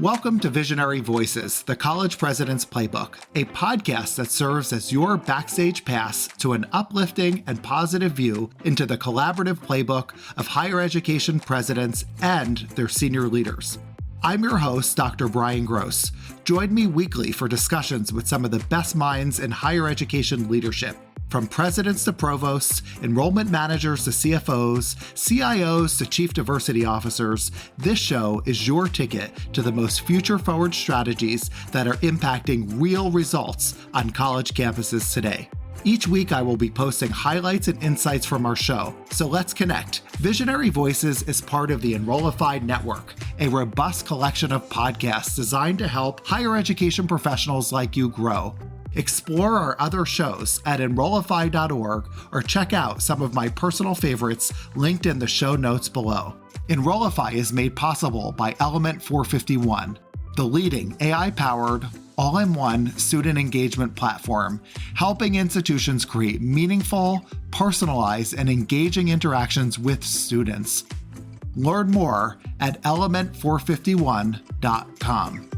Welcome to Visionary Voices, the College President's Playbook, a podcast that serves as your backstage pass to an uplifting and positive view into the collaborative playbook of higher education presidents and their senior leaders. I'm your host, Dr. Bryan Gross. Join me weekly for discussions with some of the best minds in higher education leadership. From presidents to provosts, enrollment managers to CFOs, CIOs to chief diversity officers, this show is your ticket to the most future-forward strategies that are impacting real results on college campuses today. Each week, I will be posting highlights and insights from our show, so let's connect. Visionary Voices is part of the Enrollify Network, a robust collection of podcasts designed to help higher education professionals like you grow. Explore our other shows at enrollify.org or check out some of my personal favorites linked in the show notes below. Enrollify is made possible by Element 451, the leading AI-powered, all-in-one student engagement platform, helping institutions create meaningful, personalized, and engaging interactions with students. Learn more at element451.com.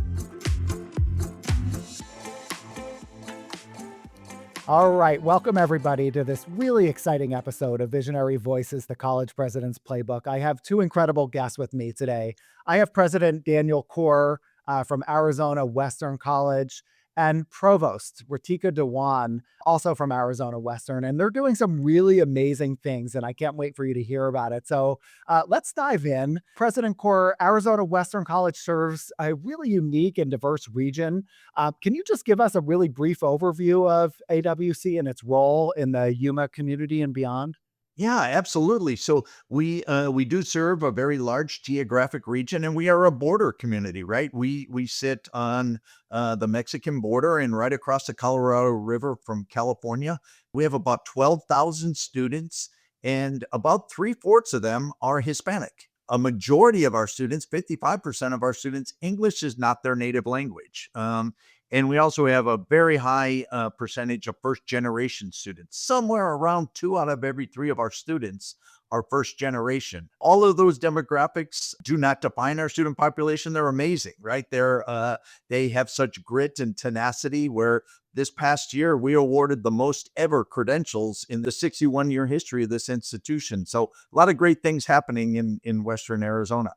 All right, welcome everybody to this really exciting episode of Visionary Voices, the College President's Playbook. I have two incredible guests with me today. I have President Daniel Corr from Arizona Western College and Provost Reetika Dhawan, also from Arizona Western, and they're doing some really amazing things, and I can't wait for you to hear about it. So let's dive in. President Corr, Arizona Western College serves a really unique and diverse region. Can you just give us a really brief overview of AWC and its role in the Yuma community and beyond? Yeah, absolutely. So we do serve a very large geographic region, and we are a border community, right? We sit on the Mexican border and right across the Colorado River from California. We have about 12,000 students, and about 3/4 of them are Hispanic. A majority of our students, 55% of our students, English is not their native language. And we also have a very high percentage of first generation students. Somewhere around 2 out of every 3 of our students are first generation. All of those demographics do not define our student population. They're amazing, right? They have such grit and tenacity, where this past year we awarded the most ever credentials in the 61-year history of this institution. So a lot of great things happening in Western Arizona.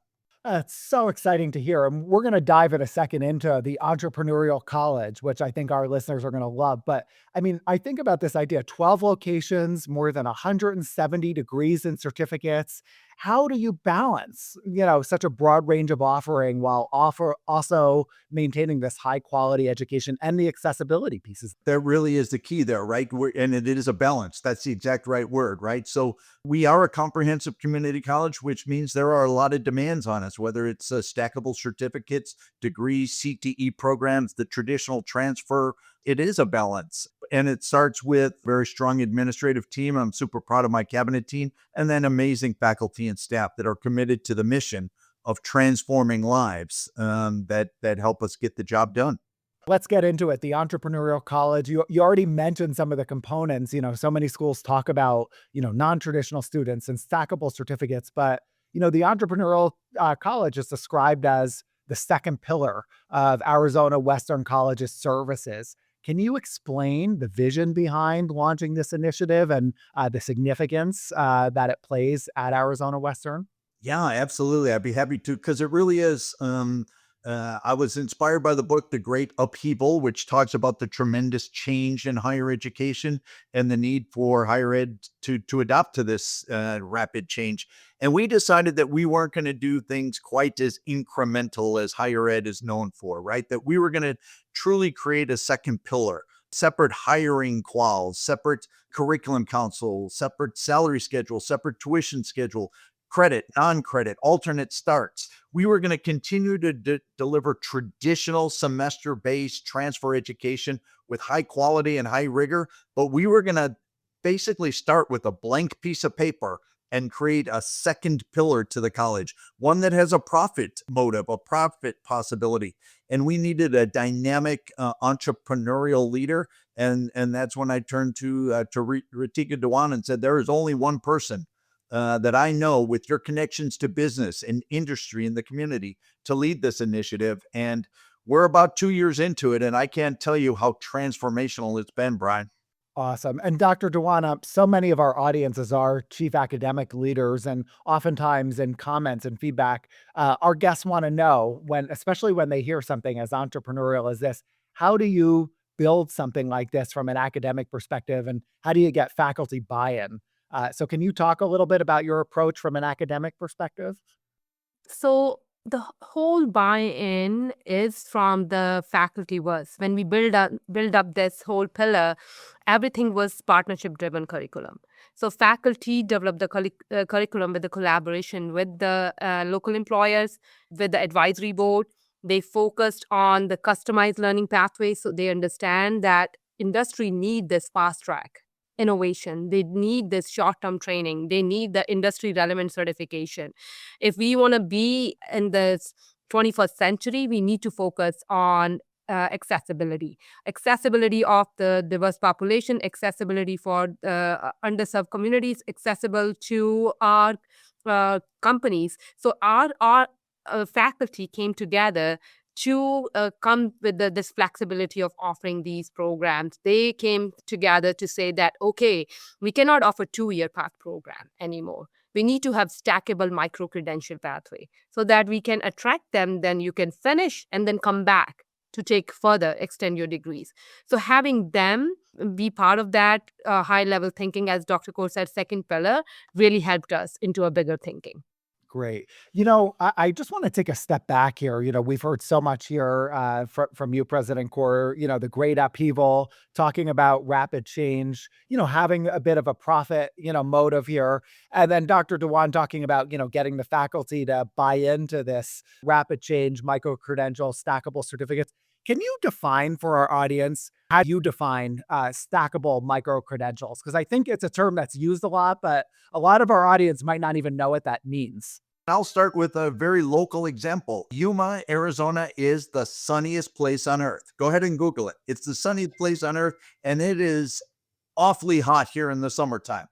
It's so exciting to hear. And we're going to dive in a second into the entrepreneurial college, which I think our listeners are going to love. But I mean, I think about this idea, 12 locations, more than 170 degrees and certificates. How do you balance, such a broad range of offering while also maintaining this high quality education and the accessibility pieces? That really is the key there, right? And it is a balance. That's the exact right word, right? So we are a comprehensive community college, which means there are a lot of demands on us, whether it's stackable certificates, degrees, CTE programs, the traditional transfer. It is a balance. And it starts with a very strong administrative team. I'm super proud of my cabinet team, and then amazing faculty and staff that are committed to the mission of transforming lives that help us get the job done. Let's get into it. The entrepreneurial college, you already mentioned some of the components. So many schools talk about, non-traditional students and stackable certificates, but, the entrepreneurial college is described as the second pillar of Arizona Western College's services. Can you explain the vision behind launching this initiative and the significance that it plays at Arizona Western? Yeah, absolutely. I'd be happy to, because it really is. I was inspired by the book, The Great Upheaval, which talks about the tremendous change in higher education and the need for higher ed to adapt to this rapid change. And we decided that we weren't going to do things quite as incremental as higher ed is known for, right? That we were going to truly create a second pillar, separate hiring quals, separate curriculum council, separate salary schedule, separate tuition schedule, credit, non-credit, alternate starts. We were going to continue to deliver traditional semester-based transfer education with high quality and high rigor, but we were going to basically start with a blank piece of paper and create a second pillar to the college, one that has a profit motive, a profit possibility. And we needed a dynamic entrepreneurial leader. And that's when I turned to Reetika Dhawan and said, there is only one person that I know with your connections to business and industry and the community to lead this initiative. And we're about 2 years into it, and I can't tell you how transformational it's been, Bryan. Awesome. And Dr. Dhawan, so many of our audiences are chief academic leaders, and oftentimes in comments and feedback, our guests want to know when, especially when they hear something as entrepreneurial as this, how do you build something like this from an academic perspective, and how do you get faculty buy-in? So, can you talk a little bit about your approach from an academic perspective? So the whole buy-in is from the faculty was when we build up this whole pillar, everything was partnership-driven curriculum. So faculty developed the curriculum with the collaboration with the local employers, with the advisory board. They focused on the customized learning pathways, so they understand that industry need this fast track innovation. They need this short-term training. They need the industry relevant certification. If we want to be in this 21st century, we need to focus on accessibility of the diverse population, accessibility for underserved communities, accessible to our companies. So our faculty came together to come with this flexibility of offering these programs. They came together to say that, okay, we cannot offer 2-year path program anymore. We need to have stackable micro-credential pathway so that we can attract them, then you can finish and then come back to take further, extend your degrees. So having them be part of that high-level thinking, as Dr. Corr said, second pillar, really helped us into a bigger thinking. Great. I just want to take a step back here. We've heard so much here from you, President Corr, the great upheaval, talking about rapid change, having a bit of a profit, motive here. And then Dr. Dhawan talking about, getting the faculty to buy into this rapid change, micro-credential, stackable certificates. Can you define for our audience how you define stackable micro-credentials? Because I think it's a term that's used a lot, but a lot of our audience might not even know what that means. I'll start with a very local example. Yuma, Arizona is the sunniest place on earth. Go ahead and Google it. It's the sunniest place on earth, and it is awfully hot here in the summertime.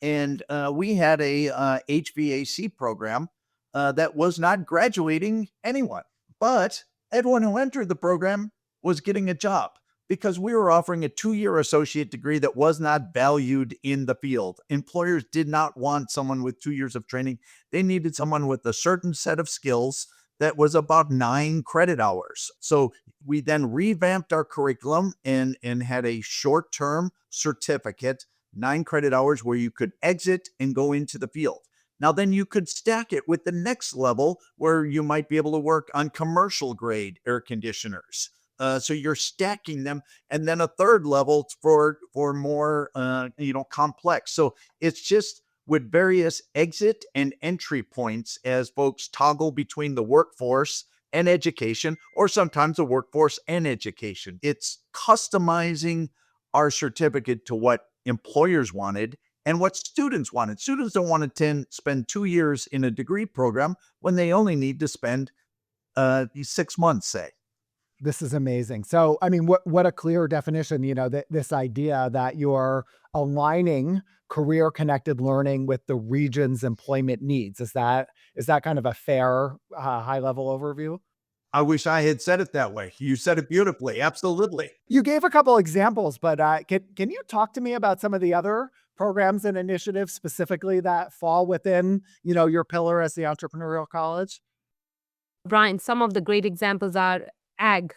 And we had a HVAC program that was not graduating anyone, but everyone who entered the program was getting a job because we were offering a 2-year associate degree that was not valued in the field. Employers did not want someone with 2 years of training. They needed someone with a certain set of skills that was about 9 credit hours. So we then revamped our curriculum and had a short-term certificate, 9 credit hours where you could exit and go into the field. Now, then you could stack it with the next level where you might be able to work on commercial grade air conditioners. So you're stacking them, and then a third level for more complex. So it's just with various exit and entry points as folks toggle between the workforce and education, or sometimes the workforce and education. It's customizing our certificate to what employers wanted and what students wanted. Students don't want to spend 2 years in a degree program when they only need to spend 6 months, say. This is amazing. So, I mean, what a clear definition, this idea that you're aligning career-connected learning with the region's employment needs. Is that kind of a fair, high-level overview? I wish I had said it that way. You said it beautifully. Absolutely. You gave a couple examples, but can you talk to me about some of the other programs and initiatives specifically that fall within, your pillar as the entrepreneurial college? Bryan, some of the great examples are ag.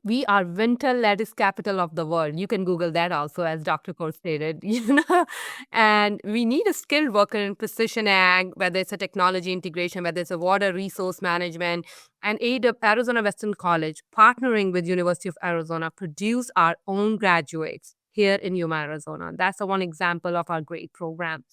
We are winter lettuce capital of the world. You can Google that also, as Dr. Corr stated, And we need a skilled worker in precision ag, whether it's a technology integration, whether it's a water resource management. And Arizona Western College, partnering with University of Arizona, produce our own graduates here in Yuma, Arizona. That's one example of our great program.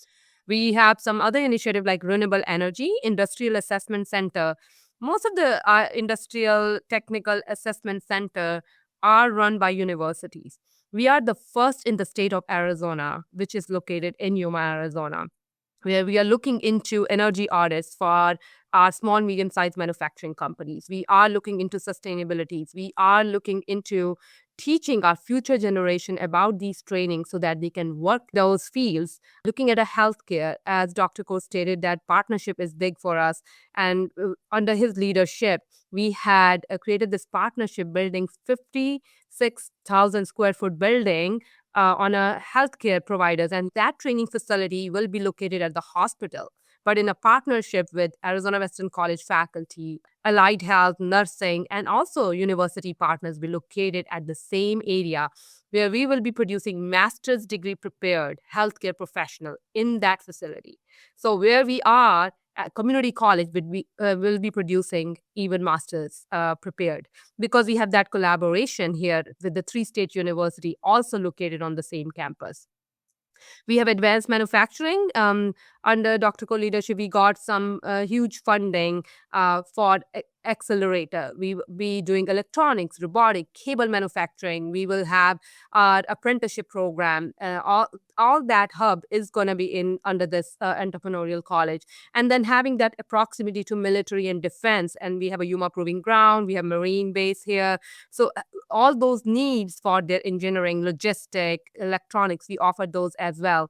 We have some other initiative like Renewable Energy, Industrial Assessment Center. Most of the industrial technical assessment center are run by universities. We are the first in the state of Arizona, which is located in Yuma, Arizona, where we are looking into energy audits for our small, medium-sized manufacturing companies. We are looking into sustainability. We are looking into teaching our future generation about these trainings so that they can work those fields. Looking at a healthcare, as Dr. Corr stated, that partnership is big for us. And under his leadership, we had created this partnership building 56,000 square foot building on a healthcare providers. And that training facility will be located at the hospital, but in a partnership with Arizona Western College faculty, allied health, nursing, and also university partners be located at the same area, where we will be producing master's degree prepared healthcare professional in that facility. So where we are at community college, will be producing even masters prepared, because we have that collaboration here with the three state university also located on the same campus. We have advanced manufacturing. Under Dr. Corr leadership, we got some huge funding for accelerator. We will be doing electronics, robotic, cable manufacturing. We will have our apprenticeship program. All that hub is going to be in under this entrepreneurial college. And then having that proximity to military and defense. And we have a Yuma Proving Ground. We have Marine base here. So all those needs for their engineering, logistic, electronics, we offer those as well.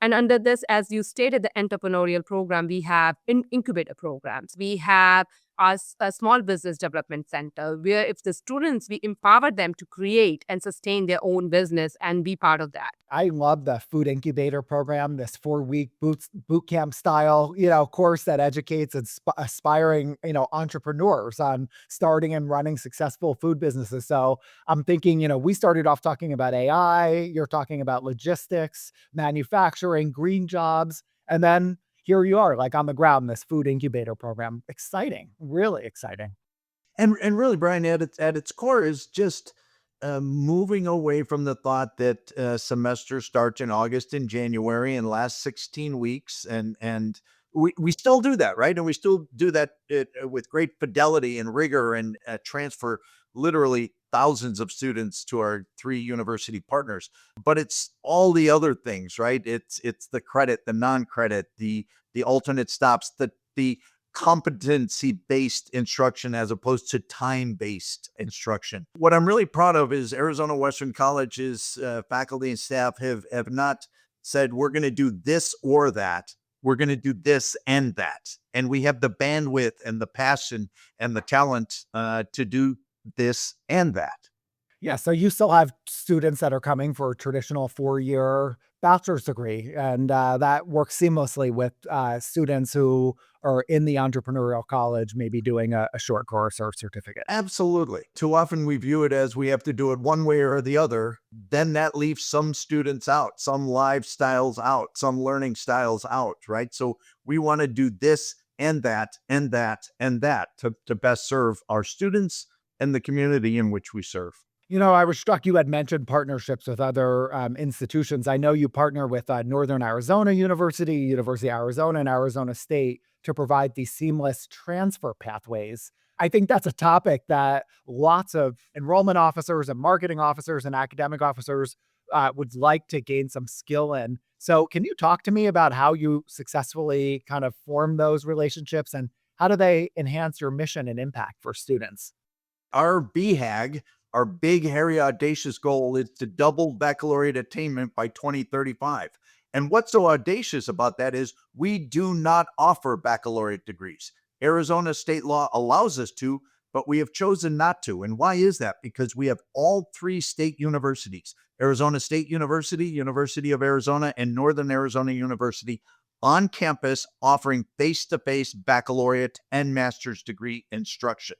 And under this, as you stated, the entrepreneurial program, we have incubator programs. We have a small business development center, where if the students, we empower them to create and sustain their own business and be part of that. I love the food incubator program, this 4-week boot camp style, course that educates aspiring, entrepreneurs on starting and running successful food businesses. So I'm thinking, we started off talking about AI, you're talking about logistics, manufacturing, green jobs, and then here you are, like on the ground, this food incubator program. Exciting, really exciting. And really, Bryan, at its core is just moving away from the thought that semester starts in August and January and lasts 16 weeks. And we still do that, right? And we still do that with great fidelity and rigor, and transfer literally thousands of students to our 3 university partners. But it's all the other things, right? It's the credit, the non-credit, the alternate stops, the competency-based instruction as opposed to time-based instruction. What I'm really proud of is Arizona Western College's faculty and staff have not said, we're going to do this or that. We're going to do this and that. And we have the bandwidth and the passion and the talent to do this and that. Yeah, so you still have students that are coming for a traditional 4-year bachelor's degree, and that works seamlessly with students who are in the entrepreneurial college, maybe doing a short course or certificate. Absolutely. Too often we view it as we have to do it one way or the other. Then that leaves some students out, some lifestyles out, some learning styles out, right? So we want to do this and that and that and that to best serve our students and the community in which we serve. I was struck you had mentioned partnerships with other institutions. I know you partner with Northern Arizona University, University of Arizona, and Arizona State to provide these seamless transfer pathways. I think that's a topic that lots of enrollment officers and marketing officers and academic officers would like to gain some skill in. So can you talk to me about how you successfully kind of form those relationships, and how do they enhance your mission and impact for students? Our BHAG, our big, hairy, audacious goal, is to double baccalaureate attainment by 2035. And what's so audacious about that is we do not offer baccalaureate degrees. Arizona state law allows us to, but we have chosen not to. And why is that? Because we have all 3 state universities, Arizona State University, University of Arizona, and Northern Arizona University, on campus offering face-to-face baccalaureate and master's degree instruction.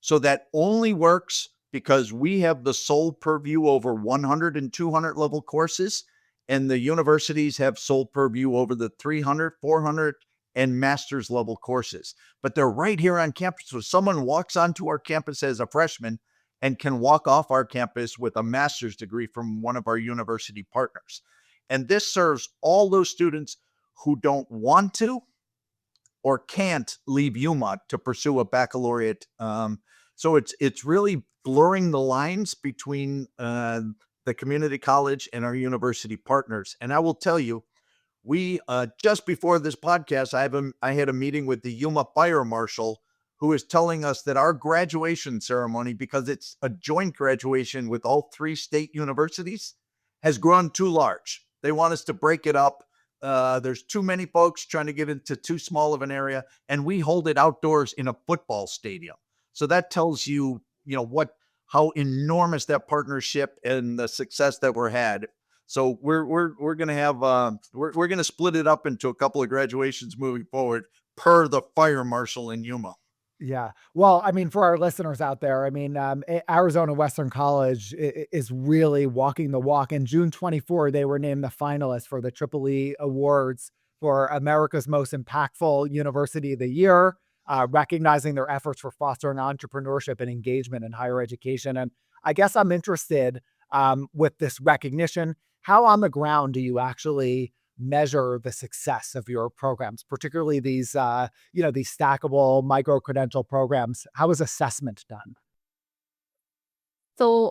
So that only works because we have the sole purview over 100 and 200 level courses, and the universities have sole purview over the 300, 400, and master's level courses. But they're right here on campus. So someone walks onto our campus as a freshman and can walk off our campus with a master's degree from one of our university partners. And this serves all those students who don't want to or can't leave Yuma to pursue a baccalaureate. So it's really blurring the lines between the community college and our university partners. And I will tell you, we just before this podcast, I had a meeting with the Yuma Fire Marshal, who is telling us that our graduation ceremony, because it's a joint graduation with all 3 state universities, has grown too large. They want us to break it up. There's too many folks trying to get into too small of an area, and we hold it outdoors in a football stadium. So that tells you, how enormous that partnership and the success that we're had. So we're gonna have we're gonna split it up into a couple of graduations moving forward, per the fire marshal in Yuma. Yeah. Well, I mean, for our listeners out there, I mean, Arizona Western College is really walking the walk. In June 24, they were named the finalists for the Triple E Awards for America's Most Impactful University of the Year, recognizing their efforts for fostering entrepreneurship and engagement in higher education. And I guess I'm interested with this recognition. How on the ground do you actually measure the success of your programs, particularly these these stackable micro-credential programs? How is assessment done? So,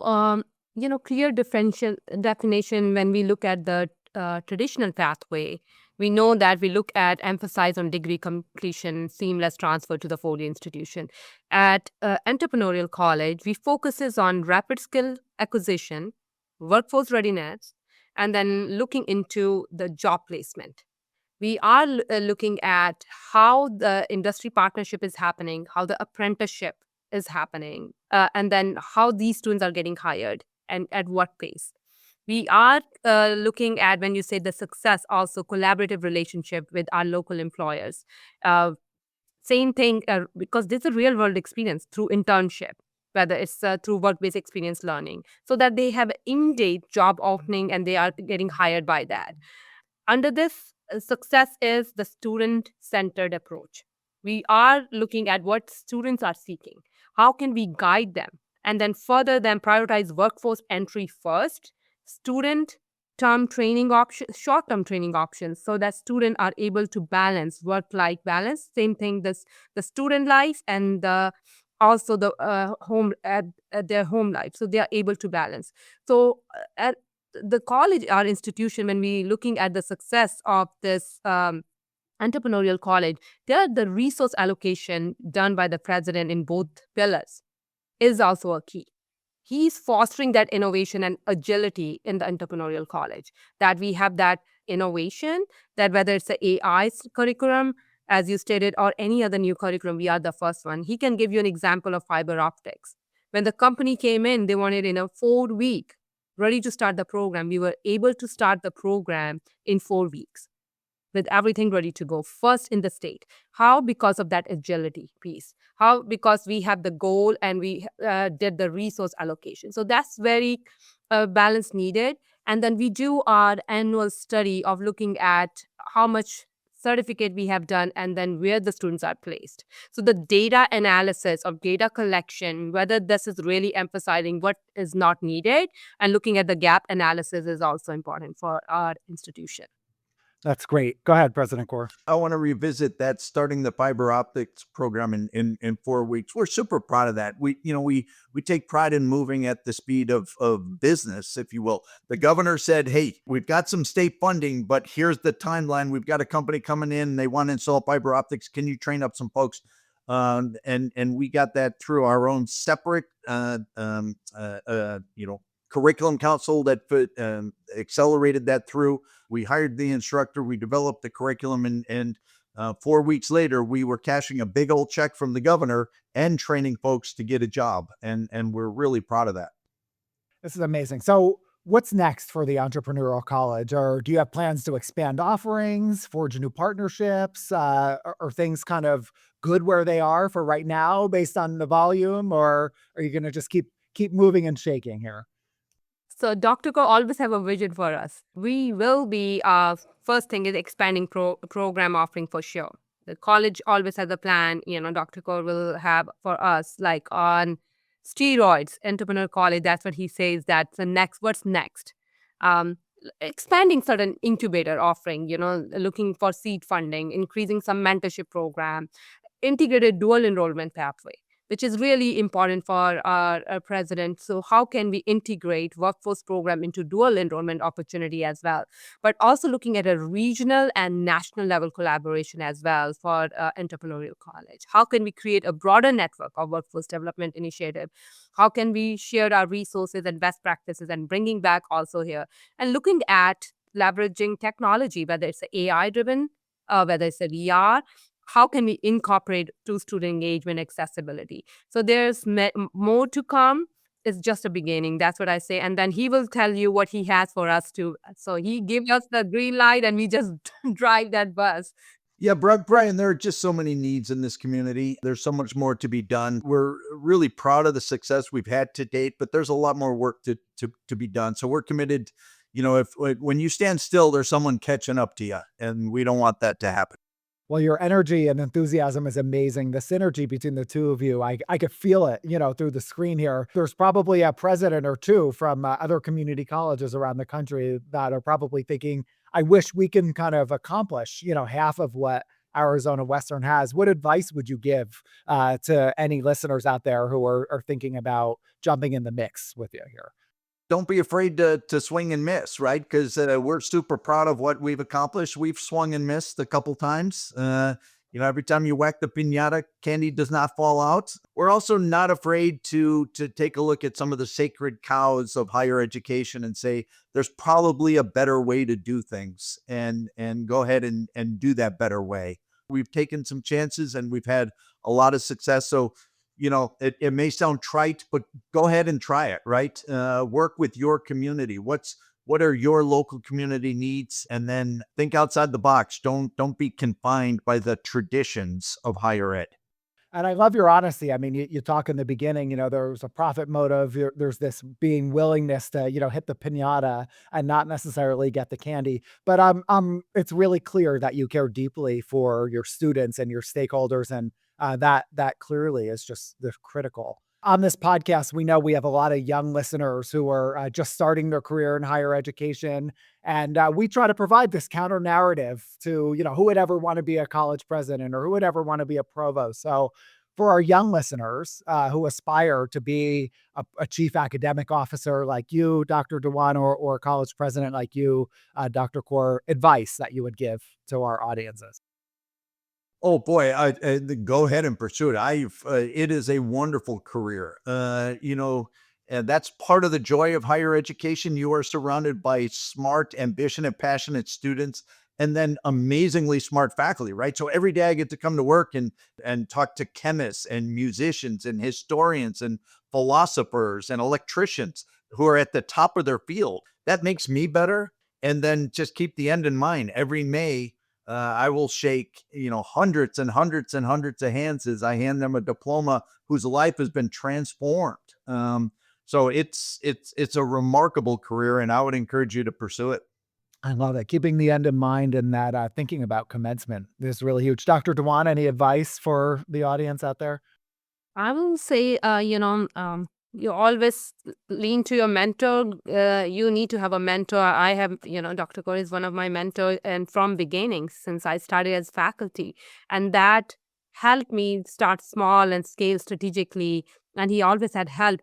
clear definition when we look at the traditional pathway, we know that we look at emphasize on degree completion, seamless transfer to the four-year institution. At entrepreneurial college, we focuses on rapid skill acquisition, workforce readiness, and then looking into the job placement. We are looking at how the industry partnership is happening, how the apprenticeship is happening, and then how these students are getting hired and at what pace. We are looking at, when you say the success, also collaborative relationship with our local employers. Same thing, because this is a real world experience through internship, whether it's through work-based experience learning, so that they have in-date job opening and they are getting hired by that. Under this, success is the student-centered approach. We are looking at what students are seeking. How can we guide them? And then further then prioritize workforce entry first, student term training options, short-term training options, so that students are able to balance work-life balance. Same thing, the student life and also the home at their home life, so they are able to balance. So at the college, our institution, when we looking at the success of this entrepreneurial college, there the resource allocation done by the president in both pillars is also a key. He's fostering that innovation and agility in the entrepreneurial college, that we have that innovation, that whether it's the AI curriculum, as you stated, or any other new curriculum, we are the first one. He can give you an example of fiber optics. When the company came in, they wanted in a 4-week, ready to start the program. We were able to start the program in 4 weeks with everything ready to go, first in the state. How? Because of that agility piece. How? Because we have the goal and we did the resource allocation. So that's very balance needed. And then we do our annual study of looking at how much certificate we have done and then where the students are placed. So the data analysis of data collection, whether this is really emphasizing what is not needed, and looking at the gap analysis is also important for our institution. That's great. Go ahead, President Corr. I want to revisit that, starting the fiber optics program in 4 weeks. We're super proud of that. We take pride in moving at the speed of business, if you will. The governor said, hey, we've got some state funding, but here's the timeline. We've got a company coming in. They want to install fiber optics. Can you train up some folks? And we got that through our own separate, curriculum council that accelerated that through. We hired the instructor, we developed the curriculum, and 4 weeks later, we were cashing a big old check from the governor and training folks to get a job. And we're really proud of that. This is amazing. So what's next for the entrepreneurial college? Or do you have plans to expand offerings, forge new partnerships? Are things kind of good where they are for right now based on the volume? Or are you going to just keep moving and shaking here? So Dr. Corr always have a vision for us. We will be, first thing is expanding program offering for sure. The college always has a plan. Dr. Corr will have for us, like on steroids, entrepreneur college, that's what he says, that's the next, what's next? Expanding certain incubator offering, looking for seed funding, increasing some mentorship program, integrated dual enrollment pathway. which is really important for our president. So how can we integrate workforce program into dual enrollment opportunity as well, but also looking at a regional and national level collaboration as well for entrepreneurial college? How can we create a broader network of workforce development initiative? How can we share our resources and best practices and bringing back also here and looking at leveraging technology, whether it's AI driven, whether it's a VR, how can we incorporate to student engagement accessibility? So there's more to come. It's just a beginning. That's what I say. And then he will tell you what he has for us to. So he gives us the green light and we just drive that bus. Yeah, Brian, there are just so many needs in this community. There's so much more to be done. We're really proud of the success we've had to date, but there's a lot more work to be done. So we're committed. If when you stand still, there's someone catching up to you, and we don't want that to happen. Well, your energy and enthusiasm is amazing. The synergy between the two of you, I could feel it, through the screen here. There's probably a president or two from other community colleges around the country that are probably thinking, I wish we can kind of accomplish, half of what Arizona Western has. What advice would you give to any listeners out there who are thinking about jumping in the mix with you here? Don't be afraid to swing and miss, right? Because we're super proud of what we've accomplished. We've swung and missed a couple times. Every time you whack the piñata, candy does not fall out. We're also not afraid to take a look at some of the sacred cows of higher education and say, there's probably a better way to do things, and go ahead and do that better way. We've taken some chances and we've had a lot of success. So, it may sound trite, but go ahead and try it, right? Work with your community. What are your local community needs? And then think outside the box. Don't be confined by the traditions of higher ed. And I love your honesty. I mean, you talk in the beginning, there's a profit motive. There's this being willingness to, hit the piñata and not necessarily get the candy. But it's really clear that you care deeply for your students and your stakeholders, and that clearly is just the critical. On this podcast, we know we have a lot of young listeners who are just starting their career in higher education. And we try to provide this counter narrative to, who would ever want to be a college president or who would ever want to be a provost. So for our young listeners who aspire to be a chief academic officer like you, Dr. Dhawan, or a college president like you, Dr. Corr, advice that you would give to our audiences? Oh boy, go ahead and pursue it. It is a wonderful career. And that's part of the joy of higher education. You are surrounded by smart, ambitious, and passionate students, and then amazingly smart faculty, right? So every day I get to come to work and talk to chemists and musicians and historians and philosophers and electricians who are at the top of their field. That makes me better. And then just keep the end in mind. Every May, I will shake, hundreds and hundreds and hundreds of hands as I hand them a diploma whose life has been transformed. So it's a remarkable career, and I would encourage you to pursue it. I love it. Keeping the end in mind and that thinking about commencement is really huge. Dr. Dhawan, any advice for the audience out there? I will say, you always lean to your mentor. You need to have a mentor. I have, Dr. Corr is one of my mentors, and from beginning, since I started as faculty, and that helped me start small and scale strategically. And he always had help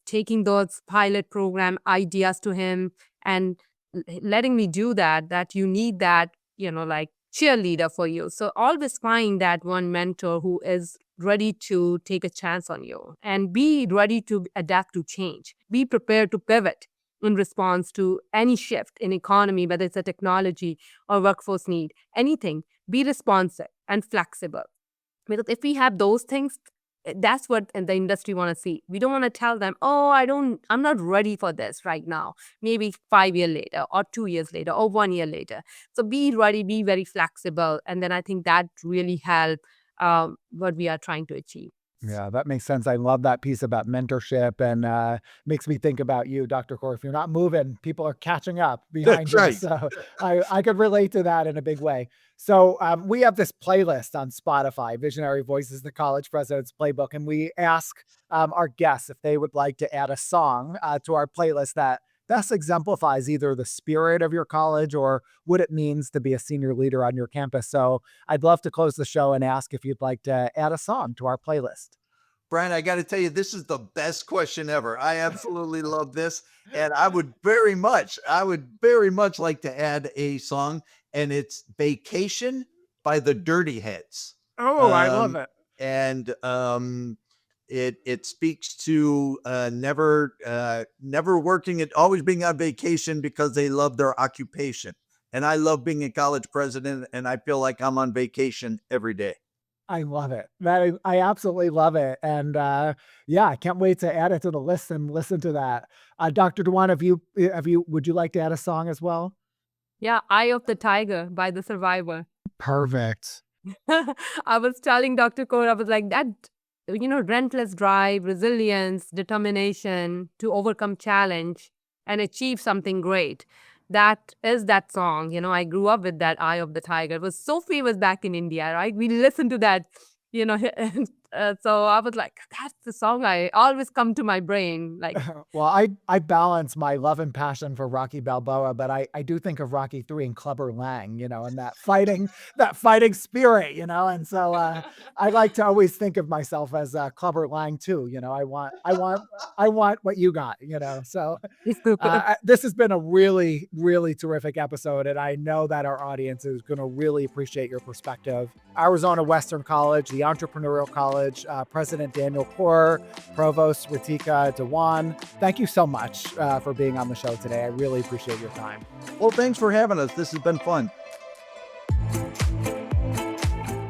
taking those pilot program ideas to him and letting me do that you need that, like cheerleader for you. So always find that one mentor who is ready to take a chance on you and be ready to adapt to change. Be prepared to pivot in response to any shift in economy, whether it's a technology or workforce need, anything. Be responsive and flexible. Because if we have those things, that's what the industry want to see. We don't want to tell them, I'm not ready for this right now. Maybe 5 years later or 2 years later or 1 year later. So be ready, be very flexible. And then I think that really helps what we are trying to achieve. Yeah, that makes sense. I love that piece about mentorship, and makes me think about you, Dr. Corr. If you're not moving, people are catching up behind That's you. right. So I could relate to that in a big way. So we have this playlist on Spotify, Visionary Voices, the College President's Playbook, and we ask our guests if they would like to add a song to our playlist that best exemplifies either the spirit of your college or what it means to be a senior leader on your campus. So I'd love to close the show and ask if you'd like to add a song to our playlist. Bryan, I got to tell you, this is the best question ever. I absolutely love this. And I would very much like to add a song, and it's Vacation by the Dirty Heads. Oh, I love it. And it speaks to never working, at always being on vacation because they love their occupation. And I love being a college president, and I feel like I'm on vacation every day. I love it. I absolutely love it. And yeah, I can't wait to add it to the list and listen to that. Dr. Dhawan, would you like to add a song as well? Yeah, Eye of the Tiger by The Survivor. Perfect. I was telling Dr. Corr, I was like, that, relentless drive, resilience, determination to overcome challenge and achieve something great. That is that song. I grew up with that Eye of the Tiger. It was so famous back in India, right? We listened to that, so I was like, that's the song I always come to my brain. Like, well, I balance my love and passion for Rocky Balboa, but I do think of Rocky 3 and Clubber Lang, and that fighting spirit, and so I like to always think of myself as Clubber Lang too. I want what you got, so this has been a really, really terrific episode, and I know that our audience is going to really appreciate your perspective. Arizona Western College, the Entrepreneurial College, President Daniel Corr, Provost Reetika, Dhawan, thank you so much for being on the show today. I really appreciate your time. Well, thanks for having us. This has been fun.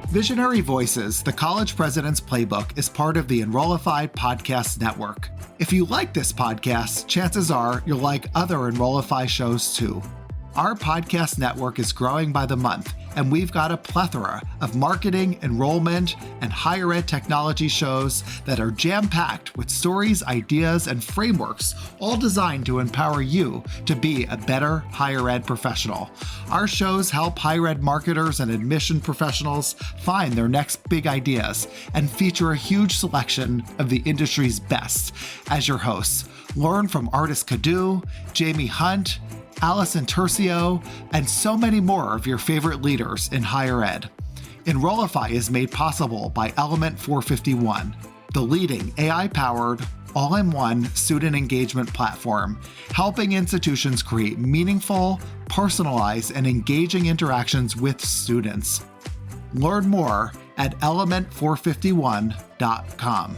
Visionary Voices, the College President's Playbook, is part of the Enrollify Podcast Network. If you like this podcast, chances are you'll like other Enrollify shows too. Our podcast network is growing by the month, and we've got a plethora of marketing, enrollment, and higher ed technology shows that are jam-packed with stories, ideas, and frameworks, all designed to empower you to be a better higher ed professional. Our shows help higher ed marketers and admission professionals find their next big ideas and feature a huge selection of the industry's best. As your hosts, learn from Artis Cadu, Jamie Hunt, Allison Tercio, and so many more of your favorite leaders in higher ed. Enrollify is made possible by Element 451, the leading AI-powered, all-in-one student engagement platform, helping institutions create meaningful, personalized, and engaging interactions with students. Learn more at element451.com.